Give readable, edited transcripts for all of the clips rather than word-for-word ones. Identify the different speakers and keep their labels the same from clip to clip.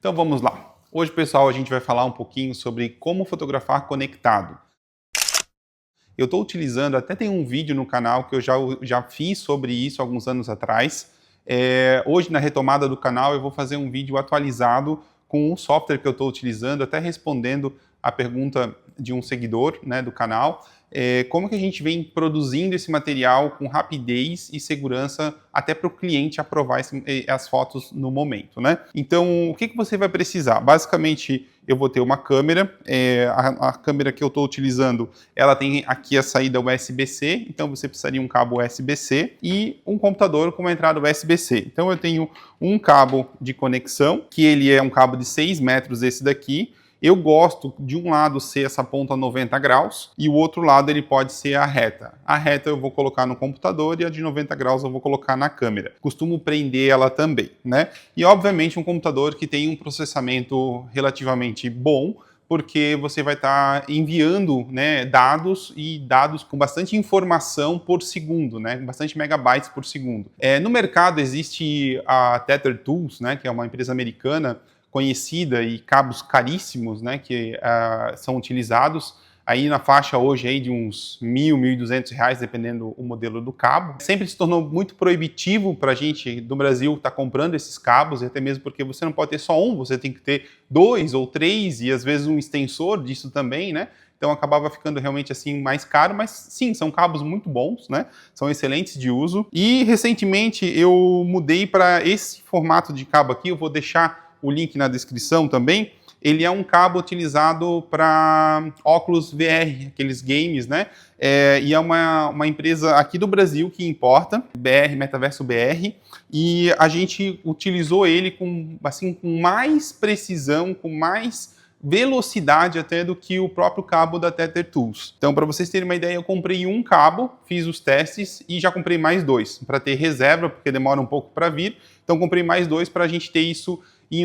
Speaker 1: Então vamos lá. Hoje, pessoal, a gente vai falar um pouquinho sobre como fotografar conectado. Eu estou utilizando, até tem um vídeo no canal que eu já fiz sobre isso alguns anos atrás. Hoje, na retomada do canal, eu vou fazer um vídeo atualizado com o software que eu estou utilizando, até respondendo a pergunta de um seguidor, né, do canal. Como que a gente vem produzindo esse material com rapidez e segurança até para o cliente aprovar as fotos no momento, né? Então, o que você vai precisar? Basicamente, eu vou ter uma câmera, a câmera que eu estou utilizando, ela tem aqui a saída USB-C, então você precisaria de um cabo USB-C e um computador com uma entrada USB-C. Então, eu tenho um cabo de conexão, que ele é um cabo de 6 metros, esse daqui. Eu gosto de um lado ser essa ponta 90 graus e o outro lado ele pode ser a reta. A reta eu vou colocar no computador e a de 90 graus eu vou colocar na câmera. Costumo prender ela também, né? E obviamente um computador que tem um processamento relativamente bom, porque você vai estar enviando, né, dados com bastante informação por segundo, né, bastante megabytes por segundo. No mercado existe a Tether Tools, né, que é uma empresa americana conhecida, e cabos caríssimos, né, que são utilizados aí na faixa hoje aí de uns R$1.000, R$1.200, dependendo do modelo do cabo. Sempre se tornou muito proibitivo para a gente do Brasil estar comprando esses cabos, até mesmo porque você não pode ter só um, você tem que ter 2 ou 3 e às vezes um extensor disso também, né? Então acabava ficando realmente assim mais caro, mas sim, são cabos muito bons, né? São excelentes de uso. E recentemente eu mudei para esse formato de cabo aqui, eu vou deixar o link na descrição também. Ele é um cabo utilizado para óculos VR, aqueles games, né? E é uma empresa aqui do Brasil que importa, BR, Metaverso BR, e a gente utilizou ele com mais precisão, com mais velocidade até do que o próprio cabo da Tether Tools. Então, para vocês terem uma ideia, eu comprei um cabo, fiz os testes e já comprei mais 2, para ter reserva, porque demora um pouco para vir. Então, comprei mais 2 para a gente ter isso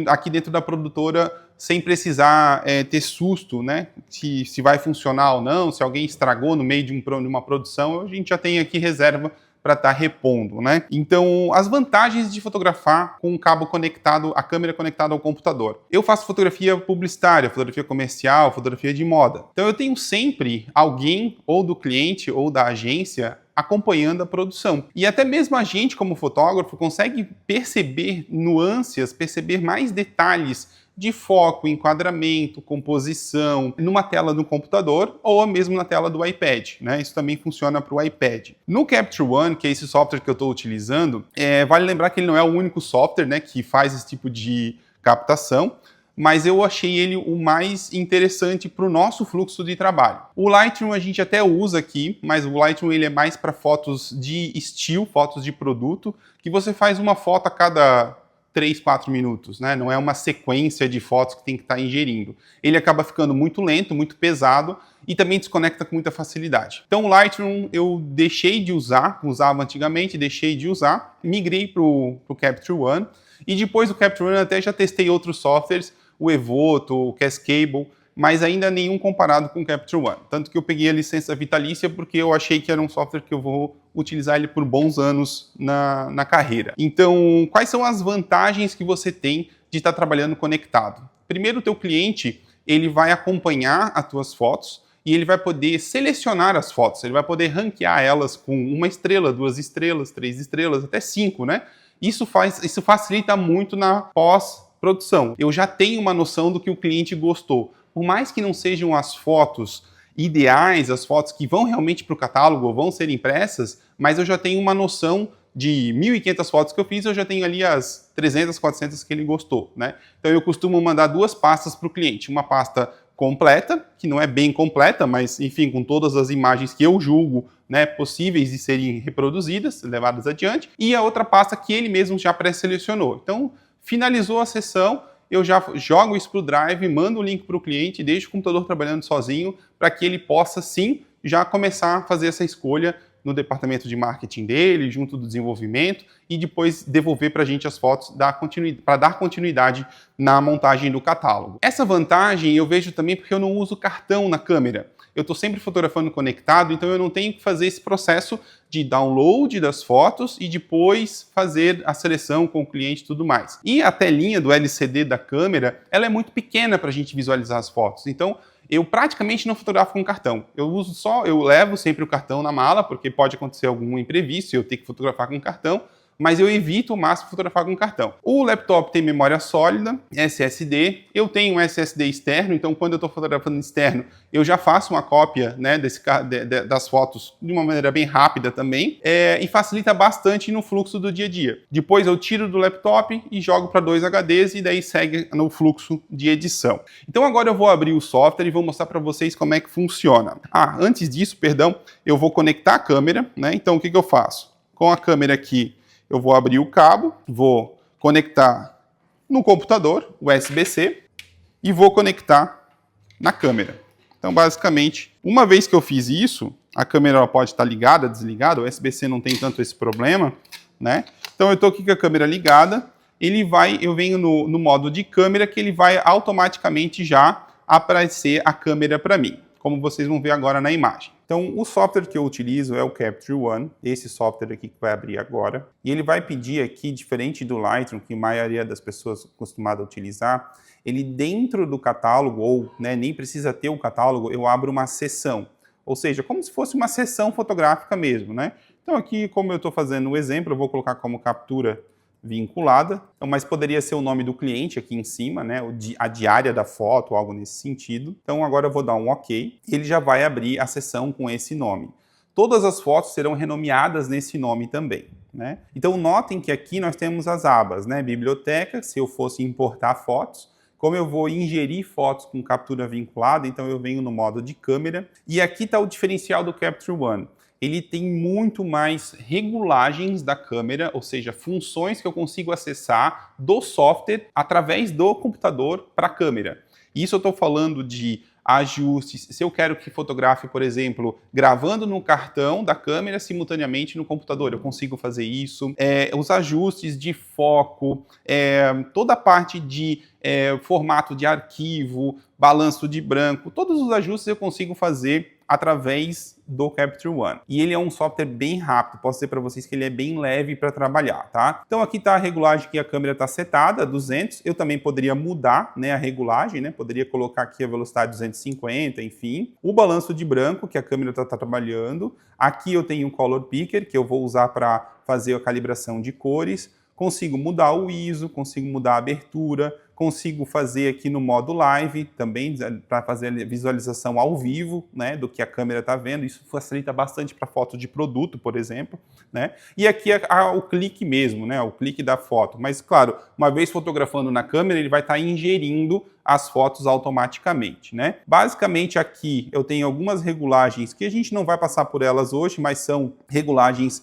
Speaker 1: aqui dentro da produtora sem precisar ter susto, né? Se vai funcionar ou não, se alguém estragou no meio de uma produção, a gente já tem aqui reserva para estar repondo, né? Então, as vantagens de fotografar com um cabo conectado, a câmera conectada ao computador. Eu faço fotografia publicitária, fotografia comercial, fotografia de moda. Então, eu tenho sempre alguém, ou do cliente, ou da agência, acompanhando a produção. E até mesmo a gente, como fotógrafo, consegue perceber nuances, perceber mais detalhes de foco, enquadramento, composição, numa tela do computador ou mesmo na tela do iPad, né? Isso também funciona para o iPad. No Capture One, que é esse software que eu estou utilizando, vale lembrar que ele não é o único software, né, que faz esse tipo de captação, mas eu achei ele o mais interessante para o nosso fluxo de trabalho. O Lightroom a gente até usa aqui, mas o Lightroom ele é mais para fotos de estilo, fotos de produto, que você faz uma foto a cada 3, 4 minutos, né? Não é uma sequência de fotos que tem que estar ingerindo. Ele acaba ficando muito lento, muito pesado e também desconecta com muita facilidade. Então o Lightroom eu deixei de usar, usava antigamente, deixei de usar, migrei para o Capture One e depois do Capture One até já testei outros softwares, o Evoto, o Cascable, mas ainda nenhum comparado com o Capture One. Tanto que eu peguei a licença vitalícia porque eu achei que era um software que eu vou utilizar ele por bons anos na carreira. Então, quais são as vantagens que você tem de estar trabalhando conectado? Primeiro, o teu cliente ele vai acompanhar as tuas fotos e ele vai poder selecionar as fotos, ele vai poder ranquear elas com 1 estrela, 2 estrelas, 3 estrelas, até 5, né? Isso facilita muito na pós-produção. Eu já tenho uma noção do que o cliente gostou. Por mais que não sejam as fotos ideais, as fotos que vão realmente para o catálogo ou vão ser impressas, mas eu já tenho uma noção de 1.500 fotos que eu fiz, eu já tenho ali as 300, 400 que ele gostou, né? Então eu costumo mandar 2 pastas para o cliente, uma pasta completa, que não é bem completa, mas enfim, com todas as imagens que eu julgo, né, possíveis de serem reproduzidas, levadas adiante, e a outra pasta que ele mesmo já pré-selecionou. Então, finalizou a sessão, eu já jogo isso para o Drive, mando o link para o cliente, deixo o computador trabalhando sozinho, para que ele possa sim já começar a fazer essa escolha no departamento de marketing dele, junto do desenvolvimento, e depois devolver para a gente as fotos para dar continuidade na montagem do catálogo. Essa vantagem eu vejo também porque eu não uso cartão na câmera. Eu estou sempre fotografando conectado, então eu não tenho que fazer esse processo de download das fotos e depois fazer a seleção com o cliente e tudo mais. E a telinha do LCD da câmera, ela é muito pequena para a gente visualizar as fotos. Então, eu praticamente não fotografo com cartão. Eu levo sempre o cartão na mala, porque pode acontecer algum imprevisto e eu ter que fotografar com cartão, mas eu evito ao máximo fotografar com cartão. O laptop tem memória sólida, SSD, eu tenho um SSD externo, então quando eu estou fotografando externo, eu já faço uma cópia, né, das fotos de uma maneira bem rápida também, e facilita bastante no fluxo do dia a dia. Depois eu tiro do laptop e jogo para 2 HDs e daí segue no fluxo de edição. Então agora eu vou abrir o software e vou mostrar para vocês como é que funciona. Antes disso, perdão, eu vou conectar a câmera, né? Então o que eu faço? Com a câmera aqui, eu vou abrir o cabo, vou conectar no computador, USB-C, e vou conectar na câmera. Então, basicamente, uma vez que eu fiz isso, a câmera ela pode estar ligada, desligada, o USB-C não tem tanto esse problema, né? Então, eu estou aqui com a câmera ligada, eu venho no modo de câmera que ele vai automaticamente já aparecer a câmera para mim, como vocês vão ver agora na imagem. Então, o software que eu utilizo é o Capture One, esse software aqui que vai abrir agora. E ele vai pedir aqui, diferente do Lightroom, que a maioria das pessoas é acostumada a utilizar, ele dentro do catálogo, ou nem precisa ter o catálogo, eu abro uma seção. Ou seja, como se fosse uma seção fotográfica mesmo, né? Então aqui, como eu estou fazendo o exemplo, eu vou colocar como captura vinculada, mas poderia ser o nome do cliente aqui em cima, né, a diária da foto, algo nesse sentido. Então agora eu vou dar um OK, e ele já vai abrir a seção com esse nome. Todas as fotos serão renomeadas nesse nome também, né? Então notem que aqui nós temos as abas, né, biblioteca, se eu fosse importar fotos, como eu vou ingerir fotos com captura vinculada, então eu venho no modo de câmera, e aqui está o diferencial do Capture One. Ele tem muito mais regulagens da câmera, ou seja, funções que eu consigo acessar do software através do computador para a câmera. Isso eu estou falando de ajustes, se eu quero que fotografe, por exemplo, gravando no cartão da câmera simultaneamente no computador, eu consigo fazer isso. Os ajustes de foco, toda a parte de formato de arquivo, balanço de branco, todos os ajustes eu consigo fazer através do Capture One. E ele é um software bem rápido, posso dizer para vocês que ele é bem leve para trabalhar, tá? Então aqui está a regulagem que a câmera está setada, 200, eu também poderia mudar, né, a regulagem, né, poderia colocar aqui a velocidade 250, enfim. O balanço de branco que a câmera está trabalhando, aqui eu tenho um Color Picker que eu vou usar para fazer a calibração de cores, consigo mudar o ISO, consigo mudar a abertura, consigo fazer aqui no modo live também para fazer a visualização ao vivo, né, do que a câmera está vendo. Isso facilita bastante para foto de produto, por exemplo, né? E aqui o clique mesmo, né, o clique da foto. Mas claro, uma vez fotografando na câmera, ele vai estar ingerindo as fotos automaticamente, né? Basicamente aqui eu tenho algumas regulagens que a gente não vai passar por elas hoje, mas são regulagens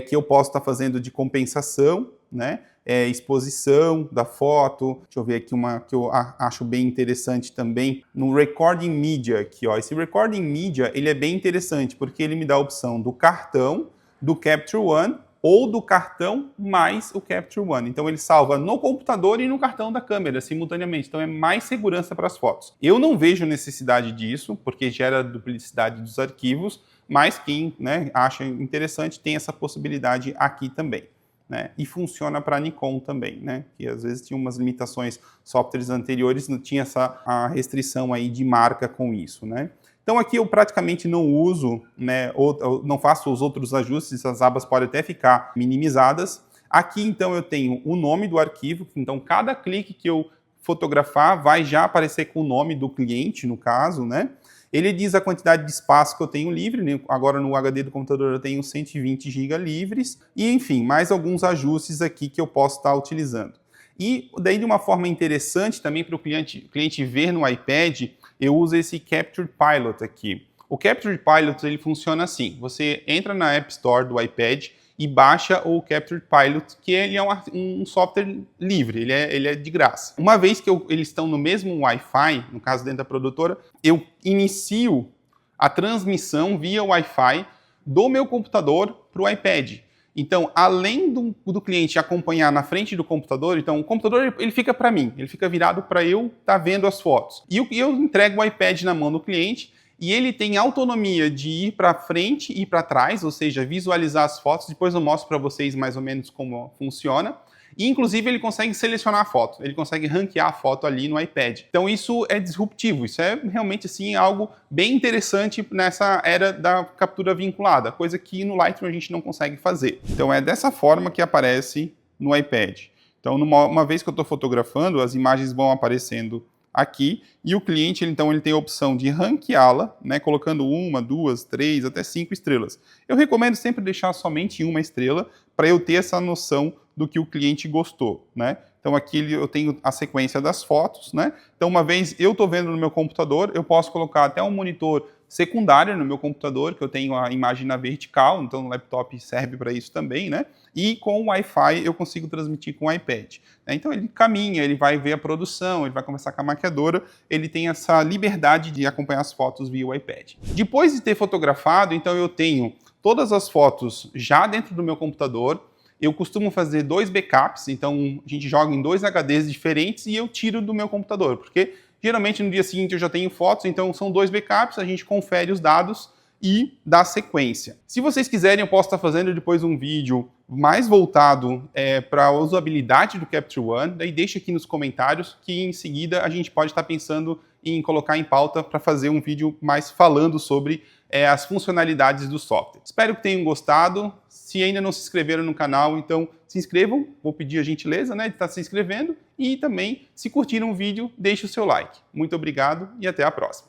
Speaker 1: que eu posso estar fazendo de compensação, né? Exposição da foto. Deixa eu ver aqui uma que eu acho bem interessante também, no Recording Media aqui, ó. Esse Recording Media, ele é bem interessante, porque ele me dá a opção do cartão, do Capture One, ou do cartão mais o Capture One. Então ele salva no computador e no cartão da câmera simultaneamente. Então é mais segurança para as fotos. Eu não vejo necessidade disso, porque gera duplicidade dos arquivos, mas quem, né, acha interessante tem essa possibilidade aqui também. Né? E funciona para Nikon também, né? Que às vezes tinha umas limitações, softwares anteriores não tinha a restrição aí de marca com isso, né? Então aqui eu praticamente não uso, né, não faço os outros ajustes, as abas podem até ficar minimizadas. Aqui então eu tenho o nome do arquivo, então cada clique que eu fotografar vai já aparecer com o nome do cliente, no caso, né? Ele diz a quantidade de espaço que eu tenho livre, né? Agora no HD do computador eu tenho 120 GB livres, e enfim, mais alguns ajustes aqui que eu posso estar utilizando. E daí de uma forma interessante também para o cliente ver no iPad, eu uso esse Capture Pilot aqui. O Capture Pilot ele funciona assim, você entra na App Store do iPad e baixa o Capture Pilot, que ele é um software livre, ele é de graça. Uma vez que eles estão no mesmo Wi-Fi, no caso dentro da produtora, eu inicio a transmissão via Wi-Fi do meu computador para o iPad. Então, além do cliente acompanhar na frente do computador, então o computador ele fica para mim, ele fica virado para eu estar vendo as fotos. E eu entrego o iPad na mão do cliente e ele tem autonomia de ir para frente e para trás, ou seja, visualizar as fotos. Depois eu mostro para vocês mais ou menos como funciona. E, inclusive, ele consegue selecionar a foto, ele consegue ranquear a foto ali no iPad. Então, isso é disruptivo, isso é realmente assim, algo bem interessante nessa era da captura vinculada, coisa que no Lightroom a gente não consegue fazer. Então, é dessa forma que aparece no iPad. Então, uma vez que eu estou fotografando, as imagens vão aparecendo aqui, e o cliente, então, ele tem a opção de ranqueá-la, né, colocando 1, 2, 3, até 5 estrelas. Eu recomendo sempre deixar somente 1 estrela, para eu ter essa noção do que o cliente gostou, né? Então aqui eu tenho a sequência das fotos, né? Então uma vez eu estou vendo no meu computador, eu posso colocar até um monitor secundário no meu computador, que eu tenho a imagem na vertical, então o laptop serve para isso também, né? E com o Wi-Fi eu consigo transmitir com o iPad. Né? Então ele caminha, ele vai ver a produção, ele vai conversar com a maquiadora, ele tem essa liberdade de acompanhar as fotos via o iPad. Depois de ter fotografado, então eu tenho todas as fotos já dentro do meu computador. Eu costumo fazer 2 backups, então a gente joga em 2 HDs diferentes e eu tiro do meu computador, porque geralmente no dia seguinte eu já tenho fotos, então são 2 backups, a gente confere os dados e dá sequência. Se vocês quiserem, eu posso estar fazendo depois um vídeo mais voltado para a usabilidade do Capture One, daí deixa aqui nos comentários que em seguida a gente pode estar pensando em colocar em pauta para fazer um vídeo mais falando sobre as funcionalidades do software. Espero que tenham gostado. Se ainda não se inscreveram no canal, então se inscrevam. Vou pedir a gentileza, né, de estar se inscrevendo. E também, se curtiram o vídeo, deixe o seu like. Muito obrigado e até a próxima.